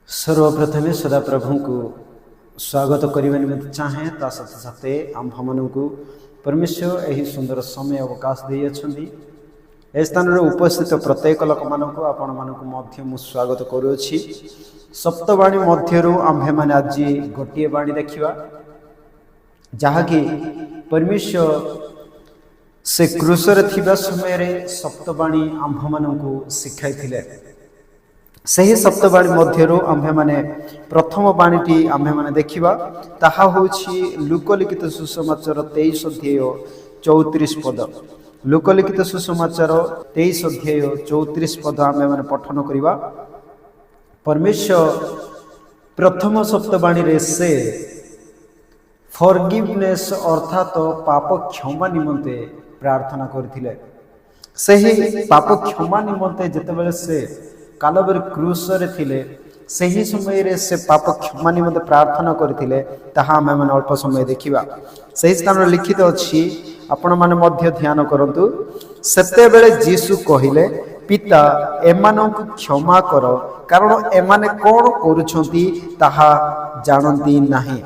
सर्वप्रथमे सदा प्रभु को स्वागत करने निमित्त चाहे ता साथे साथे आम्भ मानू परमेश्वर यही सुंदर समय अवकाश दे ए स्थान रे उपस्थित प्रत्येक लोक मानू आपण मानू स्वागत करुछि। सप्तवाणी मध्यरु आम्भे माने आज गोटे बाणी देखिबा जहाँकि परमेश्वर से क्रूसरे थिबा समय रे सप्तवाणी आम्भ मानू शिखाई थिले। सही सप्तवाणी मध्यरु आम्भे माने प्रथम बाणीटी आम्भे माने देखिबा ताहा होछि लुकलिखित सुसमाचार 23 अध्याय 34 पद। लुकलिखित सुसमाचार 23 अध्याय 34 पद आम्भे माने पठन करिबा। परमेश्वर प्रथम सप्तवाणी रे से फॉरगिवनेस अर्थात पाप क्षमा निमंते प्रार्थना करथिले। सही पाप क्षमा निमंते जेतेबेले से कालबरी क्रूसरे थिले सही समय रे से पाप क्षमा निमंते प्रार्थना करथिले ताहा आमे माने अल्प समय देखिबा। सही स्थान रे लिखित अछि आपण माने मध्य ध्यान करंतु। सेते बेले यीशु कहिले पिता एमानंकु क्षमा कर कारण एमाने कोन करूछंती ताहा जानंती नाही।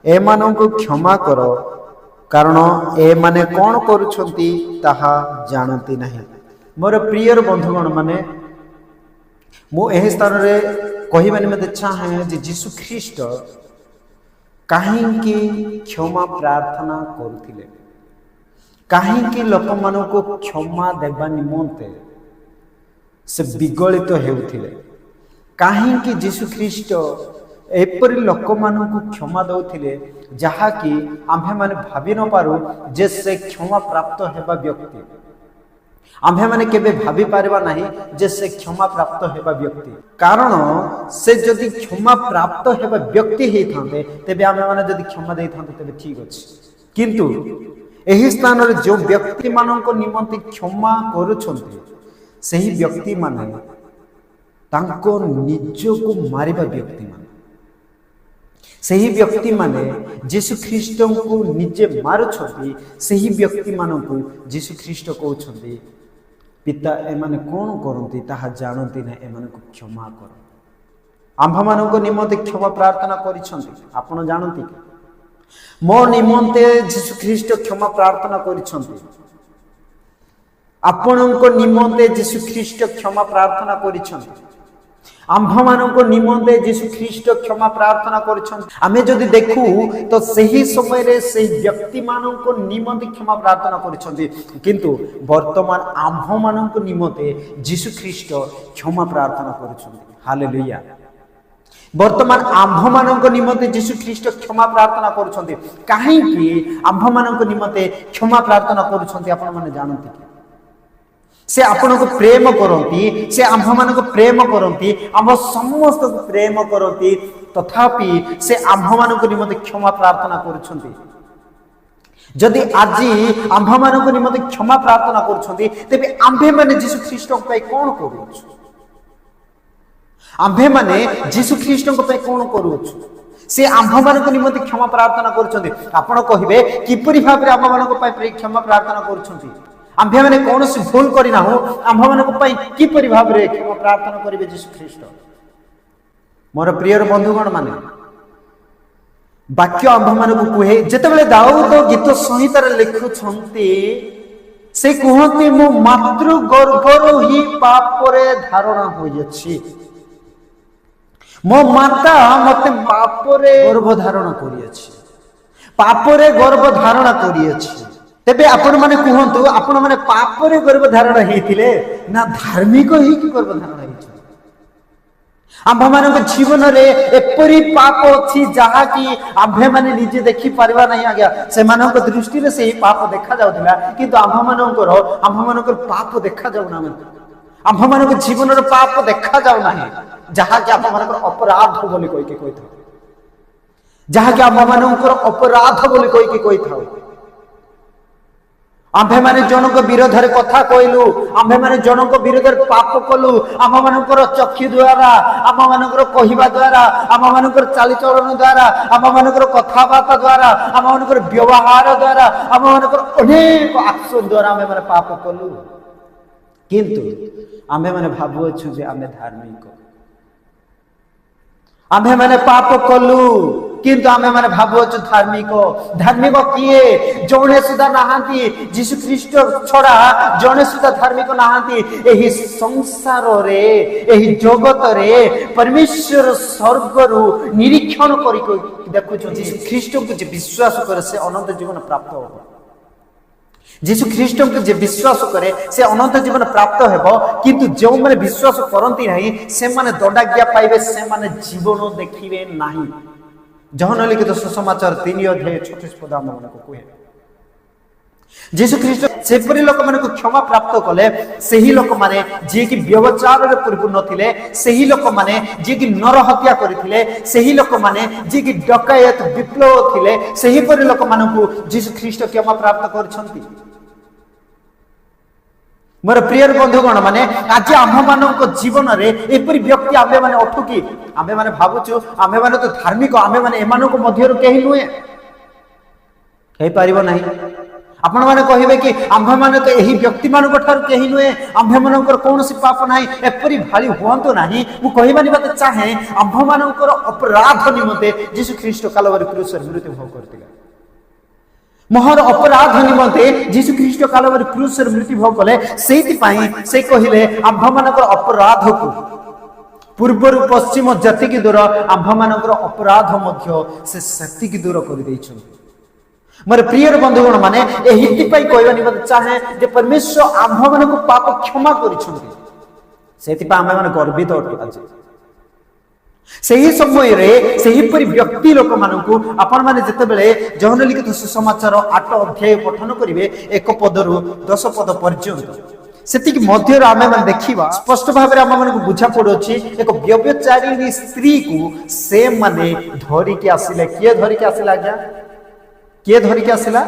एमानंकु क्षमा कर कारण एमाने कोन करूछंती ताहा जानंती नाही। मोर प्रिय बंधुगण माने मु एही स्थान रे कहिबा निमते चाहे जे यीशु ख्रीस्ट काहेकि क्षमा प्रार्थना करुथिले, काहेकि लोक मानको क्षमा देबा निमंते से विगलित हेउथिले, काहेकि यीशु ख्रीस्ट एपरि लोक मानको क्षमा दउथिले जहा कि आम्भे माने भाबी न पारू जे से क्षमा प्राप्त हेबा व्यक्ति आम्भे माने केबे भाबी पारबा नाही जे से क्षमा प्राप्त हेबा व्यक्ति। कारण से जदि क्षमा प्राप्त हेबा व्यक्ति हे थांते तेबे आम्भे माने जदि क्षमा देई थांते तेबे ठीक अछि। किंतु एही स्थान रे जो व्यक्ति मानको निमंते क्षमा करूछंती सही व्यक्ति माने तांको निजो को मारिबा व्यक्ति माने, सही व्यक्ति माने यीशु ख्रीस्ट को निजे मारुछंती सही व्यक्ति मानकु यीशु ख्रीस्ट कहउछंती पिता एमाने कोन करंती ताहा जानंती ना एमानकु क्षमा कर। आम्भ मानको निमंते क्षमा प्रार्थना करिछंती आपण जानंती कि मो निमंते यीशु ख्रीस्ट क्षमा प्रार्थना करिछंती। आपणको निमंते यीशु ख्रीस्ट क्षमा प्रार्थना करिछंती। आम्भ मानको निमंते यीशु ख्रीस्ट क्षमा प्रार्थना करिछंती। आमे जदि देखु तो सही समय रे सही व्यक्ति मानको निमंते क्षमा प्रार्थना करिछंती किंतु वर्तमान आम्भ मानको निमंते यीशु ख्रीस्ट क्षमा प्रार्थना करिछंती। हालेलुया। वर्तमान आम्भ मानको निमंते यीशु ख्रीस्ट क्षमा प्रार्थना करिछंती। काहे कि आम्भ मानको निमंते क्षमा प्रार्थना करिछंती आपण माने जानंती कि से आपण को प्रेम करती, से आम्भ मान को प्रेम करती, आम समस्त को प्रेम करती तथापि से आम्भ मान को निमंते क्षमा प्रार्थना करुछंती। जदि आज आम्भ मान को निमंते क्षमा प्रार्थना करुछंती तेबे आम्भे माने यीशु ख्रीस्ट पई कोन करूछु? आम्भे माने यीशु ख्रीस्ट पई कोन करूछु? से आम्भ मान को निमंते क्षमा प्रार्थना करुछंती। आपण कहिबे किपरि भाबरे आम्भ मान को पई क्षमा प्रार्थना करुछंती? आम्भे माने कौन सी भूल करना हो आम्भ मान किपरि भाव रे क्षमा प्रार्थना करिवे यीशु ख्रीस्ट? मोर प्रिय बंधुगण माने वाक्य आम्भ मान को कहे जेतेबेले दाऊद गीत संहिता रे लिखुछंती से कहते मो मातृ गर्भरो ही पाप रे धारणा होइछि, मो माता मते पाप रे गर्भ धारण करियछि, पाप रे गर्भ धारण करियछि। तेबे आपण माने कहंतु आपण माने पाप रे गर्भ धारण हेतिले ना धार्मिक ही कि गर्भ धारण हेछि? आम्भ मानक जीवन रे एपरि पाप अछि जहा कि आम्भे माने निजे देखि परबा नाही आज्ञा से मानक दृष्टि रे सेही पाप देखा जाउतिला किंतु आम्भ मानकर पाप देखा जाउ ना। आम्भ मानक जीवन रे पाप देखा जाउ नाही जहा कि आम्भ मानकर अपराध बोली कहि के कहिथाउ, जहा कि आम्भ मानकर अपराध बोली कहि के कहिथाउ। आम्भे माने जनक विरोध रे कथा कहलु, आम्भे माने जनक विरोध रे पाप कलु, आम मानकर चक्षु द्वारा, आम मानकर कहिबा द्वारा, आम मानकर चाली चलन द्वारा, आम मानकर कथाबार्ता द्वारा, आम मानकर व्यवहार द्वारा, आम मानकर अनेक एक्शन द्वारा आमे माने पाप कलु। किंतु आमे माने भाबुअछु जे आमे धार्मिक, आम्भे मैंने पाप कलु किंतु आम्भे मैंने भावुछु धार्मिक धार्मिक किए जौने सुधा नहांती जीशु ख्रीस्ट छड़ा जौने सुधा धार्मिक नहांती एही संसार रे एही जगत रे परमेश्वर स्वर्गरु निरीक्षण करी देखुछु जीशु ख्रीस्ट को जे विश्वास करे से अनंत जीवन प्राप्त होबो जीशु ख्रीस्ट को जे विश्वास करे से अनंत जीवन प्राप्त हेबो किंतु जो माने विश्वास करंती नहीं से माने दंडाज्ञा पाइबे से माने जीवन देखिबे नहीं जहन लिखित सुसमाचार 3 अध्याय 36 पद हम को कहे जीशु ख्रीस्ट सेपरि लोक माने को क्षमा प्राप्त कले सेही लोक माने जे कि व्यभिचार रे परिपूर्ण थिले सेही लोक माने जे कि नर हत्या करिथिले सेही लोक माने जे कि डकायत विप्लव थिले सेही परि लोक मानकु जीशु ख्रीस्ट क्षमा प्राप्त करछंती मोर प्रिय बंधुगण माने आज आम मान जीवन में एपरी व्यक्ति आमे माने अठु कि आमे माने भावुछु आमे माने तो धार्मिक आमे माने एमानक मध्यरु केही नुहे कहि परिबो नाही आपण माने कहिबे कि आम्भे माने तो एही व्यक्ति मानक ठार केही नुहे आम्भे मानकर कोनोसी पाप नाही एपरी भाली होंतो नाही मु कहिबानी बात चाहे आम्भे मानकर अपराध निमते जीसु ख्रीस्ट कालवरी क्रूस रे मृत्यु भोग करथिले मोहर अपराध निमते जीशु ख्रीस्ट कालवरी क्रूस रे मृत्यु भोग कले सेति पई से कहिले आम्भ मानकर अपराध को पूर्वरु पश्चिम जति की दूर आम्भ मानकर अपराध मध्य से शक्ति की दूर कर दैछन मोर प्रिय बंधुगण माने एहिति पई कहबानी बात चाहे जे परमेश्वर आम्भ मानक पाप क्षमा करिछन्ती सेति पई आमे माने गर्वित अटु सही समय रे सही परि व्यक्ति लोक मानकु आपण माने जते बेले जहन लिखित सुसमाचार 8 अध्याय पठन करिवे 1 पदरु 10 पद पर्यंत सेति कि मध्य रे आमे माने देखिबा स्पष्ट भाबे रे आमे मानकु बुझा पड़ोछि एक व्यभिचारिणी स्त्री को से माने धरि के आसिले किए धरि के आसिला आज्ञा किए धरि के आसिला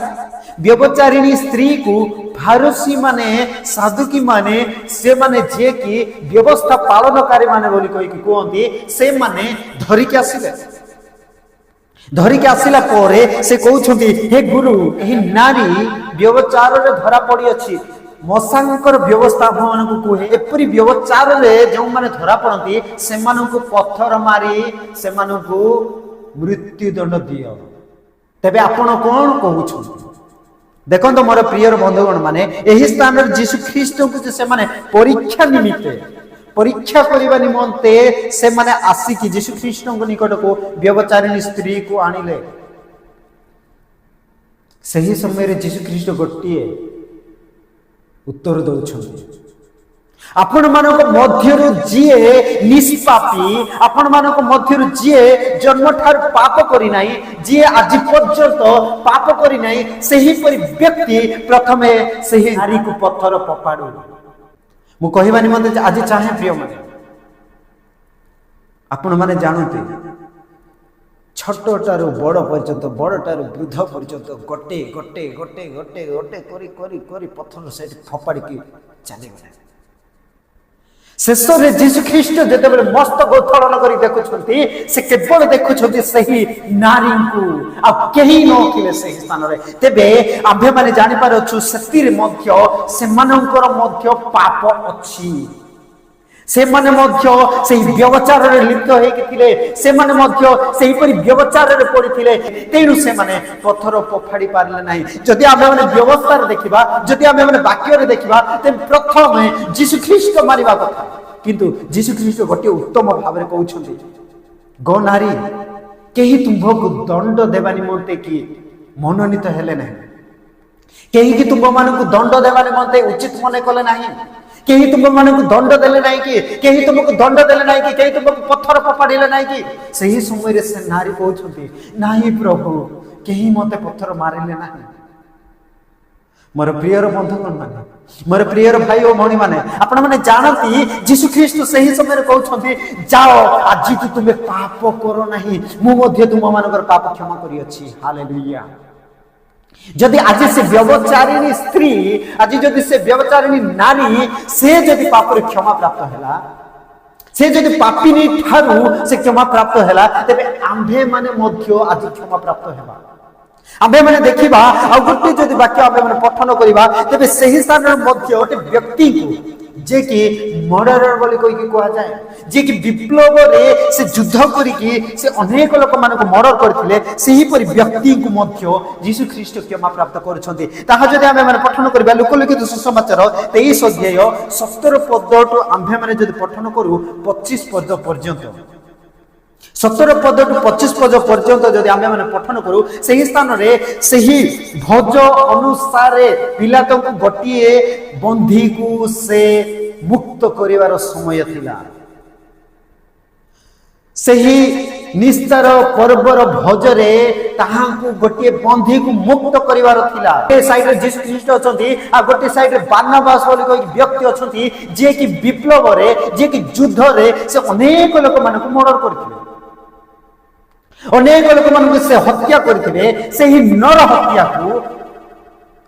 व्यभिचारिणी स्त्री को फारसी माने साधुकी माने से माने जे कि व्यवस्था पालनकारी माने बोली कहि कि कोंती से माने धरि के आसिले धरि के आसिला परे से कहउछंती हे गुरु एही नारी व्यभिचार रे धरा पड़ी अछि मसांकर व्यवस्था भवन को कोहे एपरी व्यभिचार रे जो माने धरा पड़ंती से मानकु पत्थर मारी से मानकु मृत्यु दंड दियो तबे आपण कोन कहउछंती देखो तो मोर प्रिय बंधुगण माने एही स्थान रे जीशु ख्रीस्ट को से माने परीक्षा निमित्ते परीक्षा करबा निमंते से माने आसी कि जीशु ख्रीस्ट को निकट को व्यभिचारिणी स्त्री को आनिले सही समय रे जीशु ख्रीस्ट गोटिए उत्तर दउछन्ती आपण मानक मध्यरु जिए निष्पापी आपण मानक मध्यरु जिए जन्म ठार पाप करि नाही जिए आज पर्यंत पाप करि नाही सेही परि व्यक्ति प्रथमे सेही नारी को पत्थर पपाडु मु कहिबानी मते आज चाहे प्रिय माने आपण माने जानते छोटटारु बड़ पर्यंत बड़टारु वृद्ध पर्यंत गोटे गोटे गोटे गोटे गोटे करी करी करी पत्थर सेठी फपाडी की चली गले शेष रे जीशु ख्रीस्ट जते बेले मस्तक उत्तोलन करी देखुछंती से केवल देखुछंती सही नारी को आ केही न थिले सही स्थान रे तेबे आम्भे माने जानि पारछु सती रे मध्य से मानकर मध्य पाप अछि से माने मध्य सेही व्यभिचार रे लिप्त हे कि थिले से माने मध्य सेही परि व्यभिचार रे पड़ी थिले तेनु से माने पत्थर पफाडी पारले नाही जदि आमे माने व्यवस्था रे देखिबा जदि आमे माने वाक्य रे देखिबा ते प्रथम जीशु ख्रीस्ट मारिबा कथा किंतु जीशु ख्रीस्ट गोटे उत्तम भाव रे कहउछंती गो नारी केही तुमको दंड देबा निमंते कि मनोनीत हेले नाही केही कि तुम मानकु दंड देबा निमंते उचित मने कले नाही केही तुम मानकु दंड देले नाही कि केही तुमको दंड देले नाही कि केही तुमको पत्थर पपाडिले नाही कि सही समय रे से नारी कहउछंती नाही प्रभु केही मते पत्थर मारिले नाही मोर प्रियर बंधुगण माने मोर प्रियर भाई और भौणी माने आपण माने जानती जीशु ख्रीस्ट सही समय रे कहउछंती जाओ आज तुमे पाप करो नाही मु मध्ये तुम मानकर पाप क्षमा करी अछि हालेलुया जदि आज से व्यभिचारिणी स्त्री आज जदि से व्यभिचारिणी नारी से जदि पाप रे क्षमा प्राप्त हैला से जदि पापिनी ठारू से क्षमा प्राप्त हैला तबे आम्भे माने मध्ये आज क्षमा प्राप्त हेबा आम्भे माने देखिबा आ गोटे जदि वाक्य आम्भे माने पठन करिबा तबे सही स्थान रे मध्ये गोटे व्यक्ति को जे कि मर्डरर बोली कहि कहा जाए जे कि विप्लव रे से युद्ध करिकी से अनेक लोक मानको मर्डर करथिले सेही परि व्यक्ति को मध्य यीशु ख्रीष्ट क्षमा प्राप्त करछन्ती ताहा जदि आमे माने पठन करबा लोकलिखित सुसमाचार 23 अध्याय 17 पद टु आम्भे माने जदि पठन करू 25 पद पर्यंत 17 पद टू 25 पद पर्यंत जदि आमे माने पठन करू सेही स्थान रे सेही भोज अनुसार पिलातो को गोटिए बंधी को से मुक्त करिवार समय थिला सेही निस्तार पर्वर भोजरे ताहांकु गोटिए बंधी को मुक्त करिवार थिला ए साइड रे यीशु ख्रीष्ट अछंती आ गोटे साइड रे बारनाबास बोली कोई व्यक्ति अछंती जे कि विप्लव रे जे कि युद्ध रे से अनेक लोक मानको मर्डर करथिले अनेक लोक मानको से हत्या करथिले सेही नर हत्या को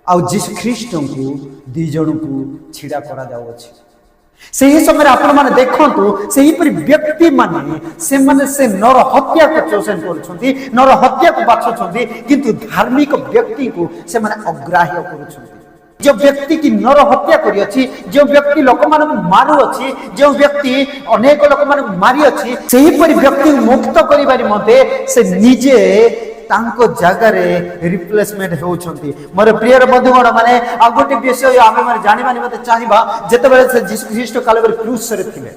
आ यीशु ख्रीष्ट को दी जण को छिडा करा जाउ अछि सेही समय आपण माने देखंतु सेही परि व्यक्ति माने से नर हत्या को चोसन करछंती नर हत्या को बाछछंती किंतु धार्मिक व्यक्ति को से माने अग्राह्य करछंती जो व्यक्ति की नर हत्या करी अछि जो व्यक्ति लोक माने मारू अछि जो व्यक्ति अनेक लोक माने मारी अछि सेही परि व्यक्ति मुक्त करिबारी मध्ये से निजे तांको जगह रे रिप्लेसमेंट होउछंती मोर प्रियर बंधुगण माने आ गोटे विषय आमे माने जानि माने मते चाहिबा जते बेले से यीशु ख्रीष्ट काल रे क्रूस रे थिले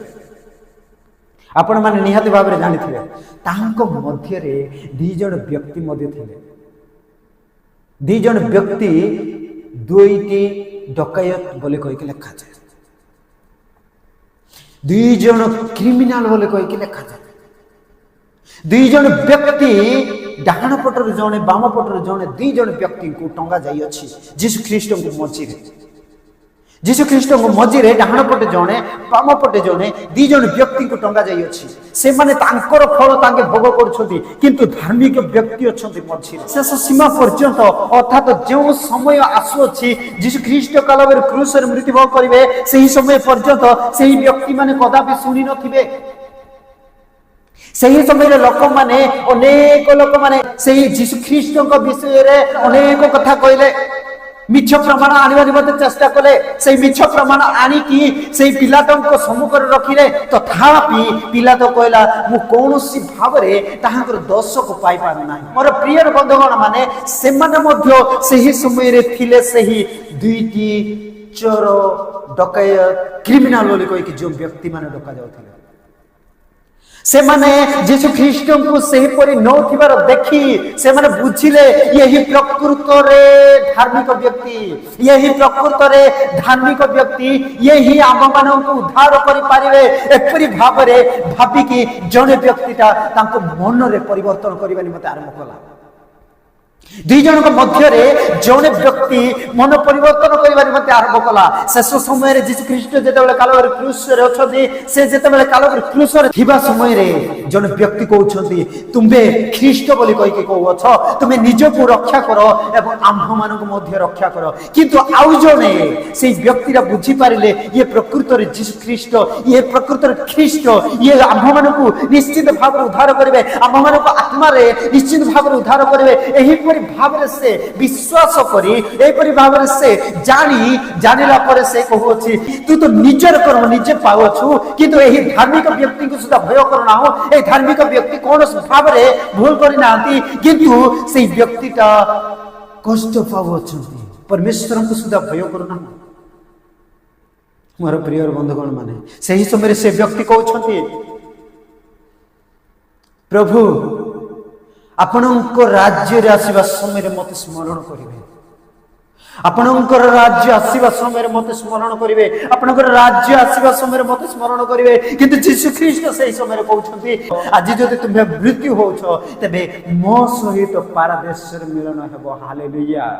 आपण माने निहाती भाव रे जानि थिले तांको मध्य रे दी जण व्यक्ति मध्य थिले दी जण व्यक्ति दुईटी डकायत बोले कहि के लिखा जाय दी जण क्रिमिनल बोले कहि के लिखा जाय दी जण व्यक्ति डाहाण पटर जणे बाम पटर जणे दी जण व्यक्ति को टंगा जाई अछि यीशु ख्रीष्ट को मझी रे यीशु ख्रीष्ट को मझी रे डाहाण पटे जणे बाम पटे जणे दी जण व्यक्ति को टंगा जाई अछि से माने तांकर फल तांके भोग करछथि किंतु धार्मिक व्यक्ति अछथि मझी रे शेष सीमा पर्यंत अर्थात जो समय आसु अछि यीशु ख्रीष्ट काल रे क्रूस रे मृत्यु भोग करिवे सेही समय पर्यंत सेही व्यक्ति माने कदापि सुनि नथिबे सही समय लोक माने अनेक लोक माने सही यीशु ख्रीष्ट को विषय रे अनेक कथा कहले मिछ प्रमाण आनिबारी मते चेष्टा कले सही मिछ प्रमाण आनी की सही पिलातो को सम्मुख रे रखिले तथापि पिलातो कहला मु कोनोसी भाव रे ताहाकर दोष को पाई पार नाही मोर प्रिय बंधुगण माने से माने मध्य सही समय रे थिले सही दुईटी चोर डकायत क्रिमिनल बोली कोई कि जो व्यक्ति माने डका जाउथिले से माने यीशु ख्रीष्ट को सही परि नौथिबार देखि से माने बुझिले यही प्रकृत रे धार्मिक व्यक्ति यही प्रकृत रे धार्मिक व्यक्ति यही आम मानन को उद्धार करि पारिबे एपरि भाव रे भाबी कि जने व्यक्तिटा तांको मन रे परिवर्तन करिबानी मते आरंभ कला दुई जन मध्य रे जने व्यक्ति मन परिवर्तन करिबार मते आरंभ कला शेष समय रे यीशु ख्रीष्ट जेतेबेले कालवर क्रूस रे अछथि से जेतेबेले कालवर क्रूस रे थिबा समय रे जने व्यक्ति कहउछथि तुमे ख्रीष्ट बोली कहि के कहउछ तुमे निज को रक्षा करो एवं आम्भ मानक मध्य रक्षा करो किंतु आउ जने से व्यक्तिरा बुझी पारिले ये प्रकृत रे यीशु ख्रीष्ट ये प्रकृत रे ख्रीष्ट ये आम्भ मानक निश्चित भाव उद्धार करिवे आम्भ मानक आत्मा रे निश्चित भाव उद्धार करिवे एही भाव से विश्वास करी एपरि भाव से जानिला पर से कहउछि तू तो निजर कर्म निजे पावछु किंतु एही धार्मिक व्यक्ति को सुधा भय करना हो ए धार्मिक व्यक्ति कोन भाव रे भूल करि नांती किंतु से व्यक्तिटा कष्ट पावछु परमेश्वर को सुधा भय करना मोर प्रिय बंधुगण माने सही समय से व्यक्ति कहउछथि प्रभु आपणको राज्य रे आसीबा समय रे मते स्मरण करिवे आपणकर राज्य आसीबा समय रे मते स्मरण करिवे आपणकर राज्य आसीबा समय रे मते स्मरण करिवे किंतु यीशु ख्रीष्ट सही समय रे कहउछथि आज जदि तुमे मृत्यु होउछो तबे मो सहित पारदेश रे मिलन हेबो हालेलुया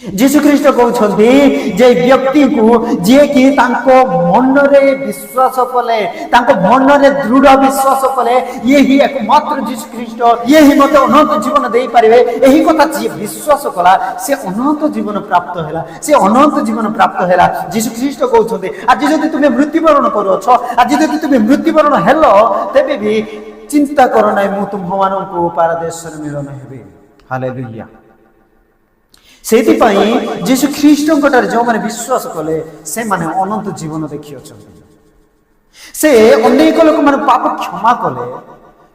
यीशु ख्रीष्ट कहउछथि जे व्यक्ति को जे कि तांको मन रे विश्वास कले तांको मन रे दृढ़ विश्वास कले यही एकमात्र यीशु ख्रीष्ट यही मते अनंत जीवन देई पारिबे एही कथा जे विश्वास कला से अनंत जीवन प्राप्त हैला से अनंत जीवन प्राप्त हैला यीशु ख्रीष्ट कहउछथि आज जदि तुमे मृत्युवरण करूछ आज जदि तुमे मृत्युवरण हेलो तेबे भी चिंता करो नै मु तुम मानन को पारदेश रे मिलन हेबे हालेलुया ସେଇଥିପାଇଁ ଯୀଶୁ ଖ୍ରୀଷ୍ଟଙ୍କଠାରେ ଯେଉଁମାନେ ବିଶ୍ୱାସ କଲେ ସେମାନେ ଅନନ୍ତ ଜୀବନ ଦେଖିଅଛନ୍ତି। ସେ ଅନେକ ଲୋକମାନେ ପାପ କ୍ଷମା କଲେ,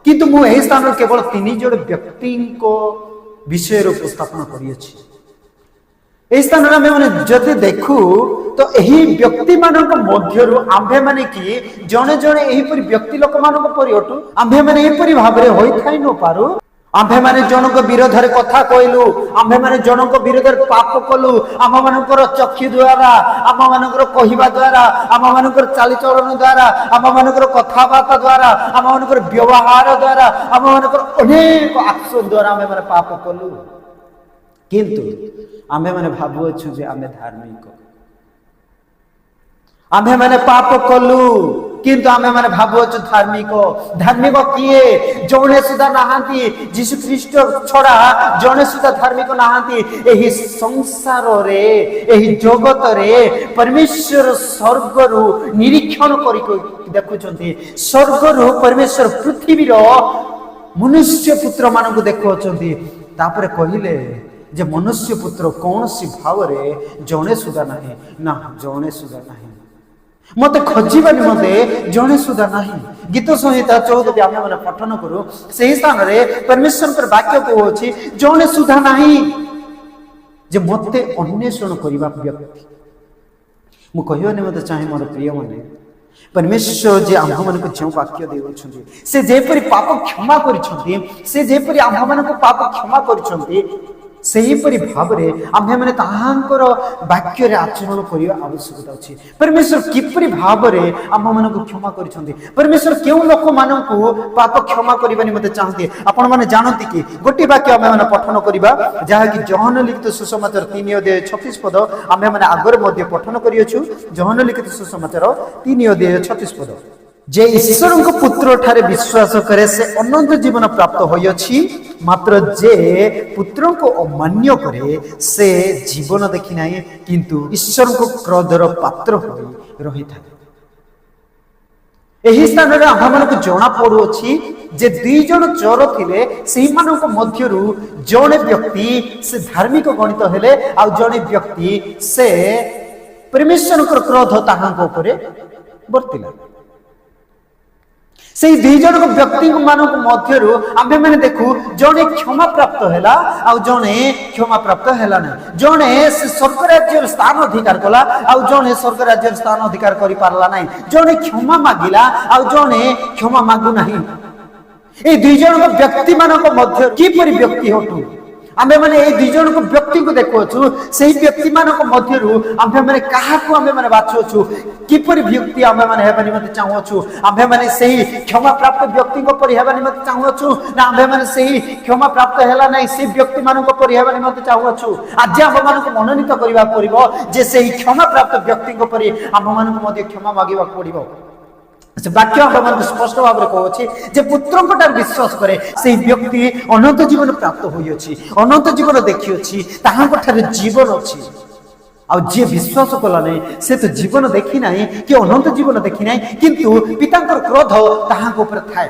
କିନ୍ତୁ ମୁଁ ଏହି ସ୍ଥାନରେ କେବଳ 3 ଜଣ ବ୍ୟକ୍ତିଙ୍କ ବିଷୟରେ ଉପସ୍ଥାପନ କରିଅଛି। ଏହି ସ୍ଥାନରେ ଆମେ ମାନେ ଯଦି ଦେଖୁ ତ ଏହି ବ୍ୟକ୍ତିମାନଙ୍କ ମଧ୍ୟରୁ ଆମ୍ଭେମାନେ କି ଜଣେ ଜଣେ ଏହିପରି ବ୍ୟକ୍ତି ଲୋକମାନଙ୍କ ପରି ଅଟୁ। ଆମ୍ଭେମାନେ ଏହିପରି ଭାବରେ ହୋଇଥାଇ ନପାରୁ। ଆମ୍ଭେମାନେ ଜଣଙ୍କ ବିରୋଧରେ କଥା କହିଲୁ, ଆମ୍ଭେମାନେ ଜଣଙ୍କ ବିରୋଧରେ ପାପ କଲୁ, ଆମମାନଙ୍କର ଚକ୍ଷୁ ଦ୍ୱାରା, ଆମମାନଙ୍କର କହିବା ଦ୍ୱାରା, ଆମମାନଙ୍କର ଚାଲିଚଳନ ଦ୍ୱାରା, ଆମମାନଙ୍କର କଥାବାର୍ତ୍ତା ଦ୍ୱାରା, ଆମମାନଙ୍କର ବ୍ୟବହାର ଦ୍ୱାରା, ଆମମାନଙ୍କର ଅନେକ ଆକ୍ସନ ଦ୍ୱାରା ଆମେମାନେ ପାପ କଲୁ। କିନ୍ତୁ ଆମ୍ଭେମାନେ ଭାବୁଅଛୁ ଯେ ଆମେ ଧାର୍ମିକ। ଆମ୍ଭେମାନେ ପାପ କଲୁ କିନ୍ତୁ ଆମେମାନେ ଭାବୁଅଛୁ ଧାର୍ମିକ। ଧାର୍ମିକ କିଏ? ଜଣେ ସୁଦ୍ଧା ନାହାନ୍ତି। ଯୀଶୁ ଖ୍ରୀଷ୍ଟ ଛଡ଼ା ଜଣେ ସୁଦ୍ଧା ଧାର୍ମିକ ନାହାନ୍ତି। ଏହି ସଂସାରରେ, ଏହି ଜଗତରେ ପରମେଶ୍ୱର ସ୍ୱର୍ଗରୁ ନିରୀକ୍ଷଣ କରି ଦେଖୁଛନ୍ତି। ସ୍ୱର୍ଗରୁ ପରମେଶ୍ୱର ପୃଥିବୀର ମନୁଷ୍ୟ ପୁତ୍ର ମାନଙ୍କୁ ଦେଖୁଅଛନ୍ତି। ତାପରେ କହିଲେ ଯେ ମନୁଷ୍ୟ ପୁତ୍ର କୌଣସି ଭାବରେ ଜଣେ ସୁଦ୍ଧା ନାହିଁ, ନା ଜଣେ ସୁଦ୍ଧା ନାହିଁ। ମତେ ଖୋଜିବା ନିମନ୍ତେ ଜଣେ ସୁଦ୍ଧା ନାହିଁ। ଗୀତ ସଂହିତା 14 ଆମେ ମାନେ ପଠନ କରୁ, ସେହି ସ୍ଥାନରେ ପରମେଶ୍ୱରଙ୍କର ବାକ୍ୟ କହୁଅଛି ଜଣେ ସୁଦ୍ଧା ନାହିଁ ଯେ ମତେ ଅନ୍ୱେଷଣ କରିବା ବ୍ୟକ୍ତି। ମୁଁ କହିବା ନିମନ୍ତେ ଚାହେଁ ମୋର ପ୍ରିୟମାନେ, ପରମେଶ୍ୱର ଯେ ଆମ୍ଭମାନଙ୍କୁ ଯେଉଁ ବାକ୍ୟ ଦେଉଅଛନ୍ତି, ସେ ଯେପରି ପାପ କ୍ଷମା କରିଛନ୍ତି, ସେ ଯେପରି ଆମ୍ଭମାନଙ୍କୁ ପାପ କ୍ଷମା କରିଛନ୍ତି, ସେହିପରି ଭାବରେ ଆମ୍ଭେମାନେ ତାହାଙ୍କର ବାକ୍ୟରେ ଆଚରଣ କରିବା ଆବଶ୍ୟକତା ଅଛି। ପରମେଶ୍ୱର କିପରି ଭାବରେ ଆମ୍ଭମାନଙ୍କୁ କ୍ଷମା କରିଛନ୍ତି, ପରମେଶ୍ୱର କେଉଁ ଲୋକମାନଙ୍କୁ ପାପ କ୍ଷମା କରିବା ନିମନ୍ତେ ଚାହାନ୍ତି ଆପଣମାନେ ଜାଣନ୍ତି କି? ଗୋଟିଏ ବାକ୍ୟ ଆମେମାନେ ପଠନ କରିବା, ଯାହାକି ଯୋହନ ଲିଖିତ ସୁସମାଚାର 3:36 ଆମେମାନେ ଆଗରେ ମଧ୍ୟ ପଠନ କରିଅଛୁ। ଯୋହନ ଲିଖିତ ସୁସମାଚାର 3:36 ଯେ ଈଶ୍ୱରଙ୍କ ପୁତ୍ର ଠାରେ ବିଶ୍ୱାସ କରେ ସେ ଅନନ୍ତ ଜୀବନ ପ୍ରାପ୍ତ ହୋଇଅଛି, ମାତ୍ର ଯେ ପୁତ୍ରଙ୍କୁ ଅମାନ୍ୟ କରେ ସେ ଜୀବନ ଦେଖି ନାହିଁ, କିନ୍ତୁ ଈଶ୍ୱରଙ୍କ କ୍ରୋଧର ପାତ୍ର ହୋଇ ରହିଥାଏ। ଏହି ସ୍ଥାନରେ ଆମମାନଙ୍କୁ ଜଣା ପଡୁଅଛି ଯେ 2 ଜଣ ଚୋର ଥିଲେ, ସେହିମାନଙ୍କ ମଧ୍ୟରୁ ଜଣେ ବ୍ୟକ୍ତି ସେ ଧାର୍ମିକ ଗଣିତ ହେଲେ, ଆଉ ଜଣେ ବ୍ୟକ୍ତି ସେ ପରମେଶ୍ୱରଙ୍କର କ୍ରୋଧ ତାହାଙ୍କ ଉପରେ ବର୍ତ୍ତିଲା। সেই 2 ଜଣ ବ୍ୟକ୍ତି ମାନଙ୍କ ମଧ୍ୟରୁ ଆମ୍ଭେମାନେ ଦେଖୁ ଜଣେ କ୍ଷମା ପ୍ରାପ୍ତ ହେଲା ଆଉ ଜଣେ କ୍ଷମା ପ୍ରାପ୍ତ ହେଲା ନାହିଁ। ଜଣେ ସ୍ୱର୍ଗ ରାଜ୍ୟର ସ୍ଥାନ ଅଧିକାର କଲା ଆଉ ଜଣେ ସ୍ୱର୍ଗ ରାଜ୍ୟର ସ୍ଥାନ ଅଧିକାର କରିପାରିଲା ନାହିଁ। ଜଣେ କ୍ଷମା ମାଗିଲା ଆଉ ଜଣେ କ୍ଷମା ମାଗୁ ନାହିଁ। এই 2 ଜଣ ବ୍ୟକ୍ତି ମାନଙ୍କ ମଧ୍ୟରୁ କିପରି ବ୍ୟକ୍ତି ହଟୁ? आम्भेमाने ए 2 जन को व्यक्ति को देखुछु, सेही व्यक्ति मानक मध्यरु आम्भेमाने काहाकु आम्भेमाने बाछुछु, किपरि व्यक्ति आम्भेमाने हेबा निमते चाहुछु? आम्भेमाने सेही क्षमा प्राप्त व्यक्ति को परि हेबा निमते चाहुछु, ना आम्भेमाने सेही क्षमा प्राप्त हेला नै से व्यक्ति मानक परि हेबा निमते चाहुछु? आज आम्भमानक मनोनीत करिबा पड़िबो जे सेही क्षमा प्राप्त व्यक्ति को परि आम्भमानक मध्ये क्षमा मागिबा पड़िबो। वाक्य आम स्पष्ट भाव में कहूँ जे पुत्र विश्वास करे से व्यक्ति अनंत जीवन प्राप्त होइछि, अनंत जीवन देखिछि, जीवन अच्छी। आ जी विश्वास कला नहीं से तो जीवन देखी ना कि अनंत जीवन देखी ना, किंतु पितांकर क्रोध थाए,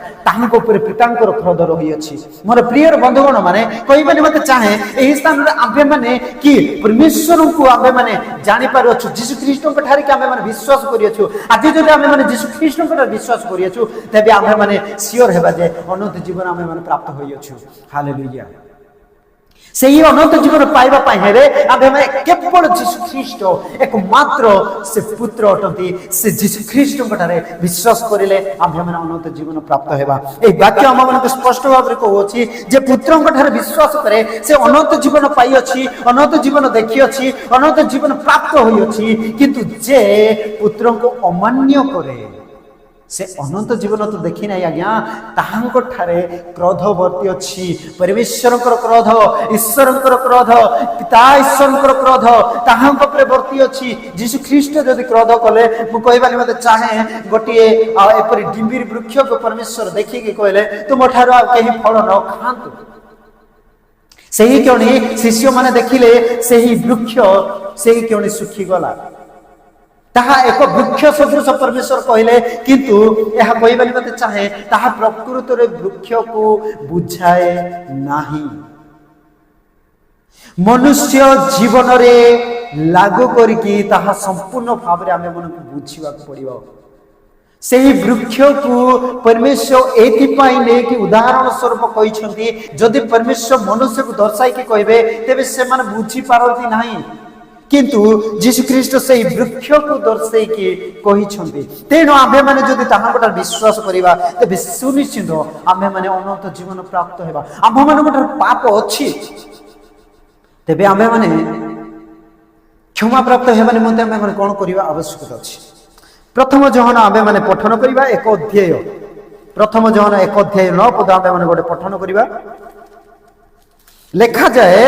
पितांकर क्रोध रही अछि। मोर प्रिय बंधुगण माने कहबा निमते चाहे एही स्थान रे आबे माने कि परमेश्वर को आबे माने जानि पारो छु, यीशु ख्रीष्ट को ठारे कि आबे माने विश्वास करियो छु। आज जदि आबे माने यीशु ख्रीष्ट को विश्वास करियो छु तबे आबे माने सियोर हेबा जे अनंत जीवन आबे माने प्राप्त होइयो छु। हालेलुया। से ही अनंत जीवन पाइबा हेरे आबे माने केवल यीशु ख्रीष्ट एकमात्र से पुत्र अटंती, से यीशु ख्रीष्ट ठारे विश्वास करिले आबे माने अनंत जीवन प्राप्त हेबा। ए वाक्य हम मानक स्पष्ट भाव रे कहउछि जे पुत्र ठारे विश्वास करे से अनंत जीवन पाइ अछि, अनंत जीवन देखि अछि, अनंत जीवन प्राप्त होई अछि, किंतु जे पुत्र को अमान्य करे से अनंत जीवन तो देखी नहीं आज्ञा, ताहांको ठारे क्रोध वर्ती अछि। परमेश्वरकर क्रोध, ईश्वरकर क्रोध, पिता ईश्वरकर क्रोध ताहांको पर वर्ती अछि। यीशु ख्रीष्ट जदि क्रोध कले मु कहबा मते चाहे गोटिए एपरि डिंबीर वृक्ष को परमेश्वर देखि के कहले तुम ठारो आ केही फल न खांतु, सेही क्यों शिष्य माने देखिले सेही वृक्ष सेही क्यों सुखी गला, ताहा एक वृक्ष सदृश परमेश्वर कहले, किंतु यह कहबा मते चाहे ताहा प्रकृत रे वृक्ष को बुझाए नाही। मनुष्य जीवन रे लागू करके ताहा संपूर्ण भाव रे आमे मन को बुझिबा पड़िबो। सेही वृक्ष को परमेश्वर एथिपाई ने कि उदाहरण स्वरूप कहिसंती जदि परमेश्वर मनुष्य को दर्शाई के कहबे तेबे से माने बुझी पारती नाही, किंतु यीशु ख्रीष्ट से वृक्ष को दर्शाई के कहिसंती। तेणु आमे माने जदि ताहा पर विश्वास करिबा तेबे सुनिश्चित आमे माने अनंत जीवन प्राप्त हेबा। आमे माने पाप अछि तेबे आमे माने क्षमा प्राप्त हेबा निमंते आमे माने कोन करिबा आवश्यकता अछि। प्रथम जहन आमे माने पठन करिबा एक अध्याय, प्रथम जहन एक अध्याय 9 पद आमे माने गोटे पठन करिबा। लेखा जाए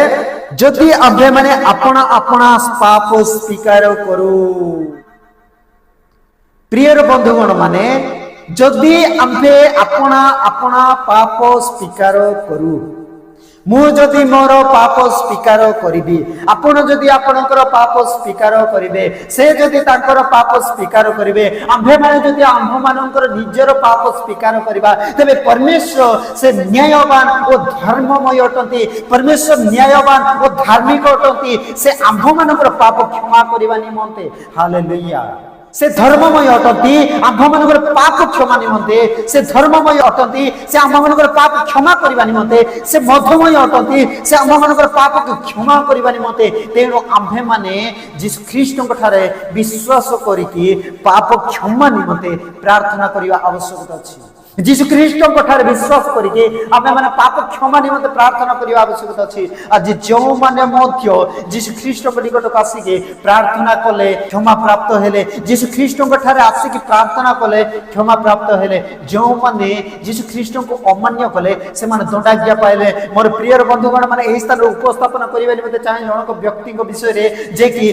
जदि आमे माने अपना अपना पाप स्वीकार करू। प्रियर बंधुगण माने जदि आमे अपना अपना पाप स्वीकार करू, मु जदि मोर पाप स्वीकार करिबी, आपण जदि आपणकर पाप स्वीकार करिवे, से जदि तांकर पाप स्वीकार करिवे, आम्भे माने जदि आम्भ मानकर निजर पाप स्वीकार करिबा तबे परमेश्वर से न्यायवान और धर्ममय अटंती। परमेश्वर न्यायवान और धार्मिक अटंती। से आम्भ मानकर पाप क्षमा करिबा निमंते हालेलुया से धर्ममय अटंती। आम्भ मानकर पाप क्षमा निमंते से धर्ममय अटंती। से आम्भ मानकर पाप क्षमा करिबा निमंते से मधुमय अटंती। से आम्भ मानकर पाप को क्षमा करिबा निमंते। तेणु आम्भे माने यीशु ख्रीष्ट ठारे विश्वास करिकि पाप क्षमा निमंते प्रार्थना करिबा आवश्यकता अछि। यीशु ख्रीष्ट ठारे विश्वास करिकि आम्भे माने पाप क्षमा निमंते प्रार्थना करिबा आवश्यकता अछि। आज जो माने मध्य यीशु ख्रीष्ट निकट को आसिके प्रार्थना कले क्षमा प्राप्त हेले, यीशु ख्रीष्ट ठारे आसिके प्रार्थना कले क्षमा प्राप्त हेले, जो माने यीशु ख्रीष्ट को अमान्य कले से माने दंडाज्ञा पाइले। मोर प्रिय बंधुगण माने एही स्थान उपस्थापन करिबा निमंते चाहे जनक व्यक्ति को विषय रे जे कि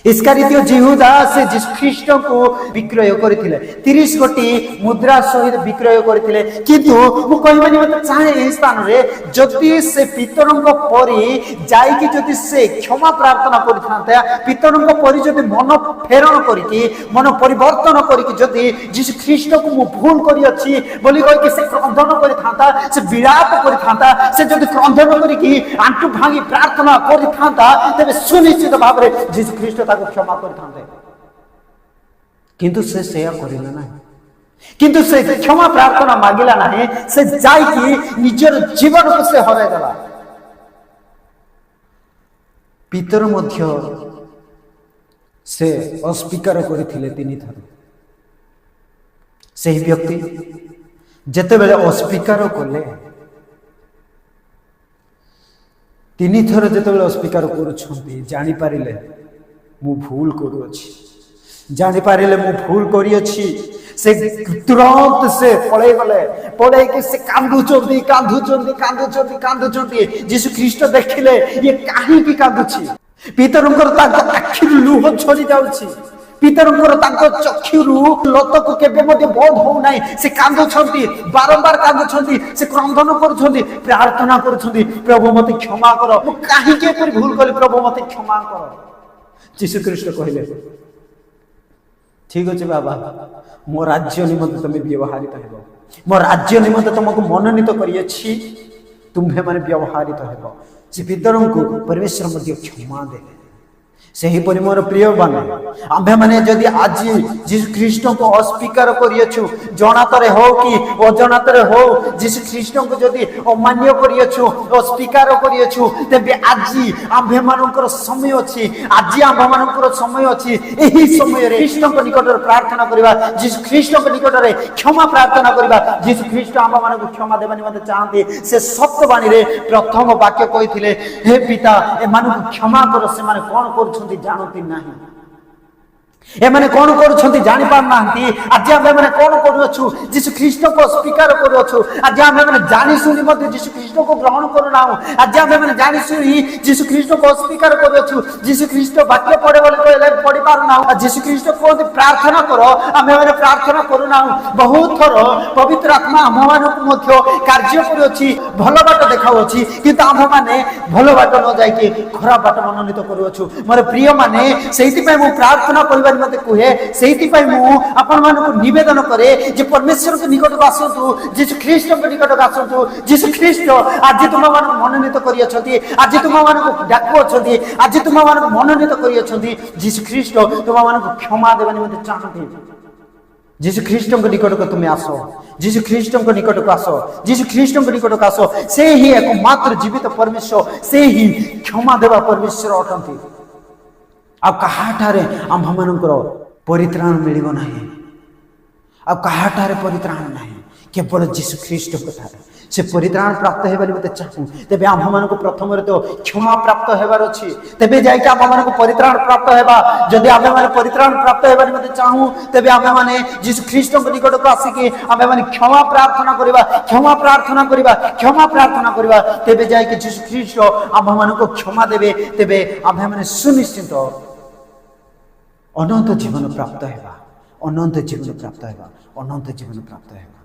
इस्करियोत जिहुदा से यीशु ख्रीष्ट को विक्रय करथिले, 30 कोटी मुद्रा सहित विक्रय करथिले। किंतु मु कहबा निमंते चाहे एही स्थान रे जदि से पितरंग परी जाईकि जदि से क्षमा प्रार्थना करिथांता, पितरंग परी जदि मन फेरण करिकि मन परिवर्तन करिकि जदि यीशु ख्रीष्ट को मु भूल करि अछि बोली कहि कि से क्रंदन करिथांता, से विलाप करिथांता, से जदि क्रंदन करिकि आंटू भांगी प्रार्थना करिथांता तबे सुनिश्चित भाव रे यीशु ख्रीष्ट क्षमा करते। किंतु से सेया करिला नाही, किंतु से क्षमा प्रार्थना मागिला नाही, से जाईकि निजर जीवन को से हराई देला। पितर मध्य से अस्वीकार करथिले 3 थर। सेही व्यक्ति जेते बेले अस्वीकार कले 3 थर जेते बेले अस्वीकार करूछंती जानि पारिले मु भूल करूअछि, जानि पारिले मु भूल करिअछि, से तुरंत से पळे गले, पळे कि से कांदुचंती कांदुचंती कांदुचंती कांदुचंती। यीशु ख्रीष्ट देखिले ये काहे कि कांदुछि, पितरंकर ताको आखिर लुह झरी जाउछि, पितरंकर ताको चक्षुरु लतक केबे मध्ये बोध हो नाही। से कांदुछंती, बारंबार कांदुछंती, से क्रंदन करूछंती, प्रार्थना करूछंती, प्रभु मते क्षमा कर, मु काहे के पर भूल कली, प्रभु मते क्षमा कर। यीशु ख्रीष्ट कहले ठीक अछि बाबा, मो राज्य निमंते तुम व्यवहारित हेबो, मो राज्य निमंते तुमको मनोनीत करियछि, तुम्हे माने व्यवहारित हेबो। से पितरं को परमेश्वर मध्ये क्षमा देले। सेही परि मोर प्रिय बाने आम्भे माने जदि आज यीशु ख्रीष्ट को अस्वीकार करियछु, जनातरे हो कि अजनातरे हो, यीशु ख्रीष्ट को जदि अमान्य करियछु, अस्वीकार करियछु, तबे आज आम्भे मानकर समय अछि, आज आम्भे मानकर समय अछि। एही समय रे ख्रीष्ट को निकट प्रार्थना करिबा, यीशु ख्रीष्ट को निकट रे क्षमा प्रार्थना करिबा। यीशु ख्रीष्ट आम्भे मानक क्षमा देबानी मते चाहते। से सत्य बाणी रे प्रथम वाक्य कहिथिले, हे पिता ए मानक क्षमा कर, से माने कोन कर जानती नहीं, एमाने कोन करूछंती जानि पार नांती। आज आमे माने कोन करूछु, यीशु ख्रीष्ट को स्वीकार करूछु। आज आमे माने जानि सुनि मध्ये यीशु ख्रीष्ट को ग्रहण करू नाउ। आज आमे माने जानि सुनि यीशु ख्रीष्ट को स्वीकार करूछु। यीशु ख्रीष्ट वाक्य पढे बोले कहले पढि पार नाउ। यीशु ख्रीष्ट को प्रार्थना करो, आमे माने प्रार्थना करू नाउ। बहुत थर पवित्र आत्मा आम मानक मध्ये कार्य करूछि, भलो बाट देखाउछि, किंतु आम माने भलो बाट न जाई कि खराब बाट मनोनीत करूछु। मोर प्रिय माने सेहिति पे मु प्रार्थना करबा मते कहे सेहिति पई मु आपण मानको निवेदन करे जे परमेश्वर के निकट आसतु यीशु ख्रीष्ट के निकट आसतु यीशु ख्रीष्ट आज तुम मानको मनोनीत करि अछंती आज तुम मानको डाकु अछंती आज तुम मानको मनोनीत करि अछंती यीशु ख्रीष्ट तुम मानको क्षमा देबनि मते चाहंती यीशु ख्रीष्ट के निकट को तुम आसो यीशु ख्रीष्ट के निकट को आसो यीशु ख्रीष्ट के निकट को आसो से ही एकमात्र जीवित परमेश्वर से ही क्षमा देवा परमेश्वर अटंती आ कहाठारे आम्भ मानकर परित्राण मिलिबो नाही आ कहाठारे परित्राण नाही केवल यीशु ख्रीष्ट कथारे से परित्राण प्राप्त हेबानी मते चाहू तेबे आम्भ मानको प्रथम रे तो क्षमा प्राप्त हेबार अछि तेबे जाय के आम्भ मानको परित्राण प्राप्त हेबा जदि आम्भ माने परित्राण प्राप्त हेबानी मते चाहू तेबे आम्भ माने यीशु ख्रीष्ट के निकट को आसी के आम्भ माने क्षमा प्रार्थना करिबा तेबे जाय के यीशु ख्रीष्ट आम्भ मानको क्षमा देबे तेबे आम्भ माने सुनिश्चित अनंत जीवन प्राप्त हेबा अनंत जीवन प्राप्त हेबा।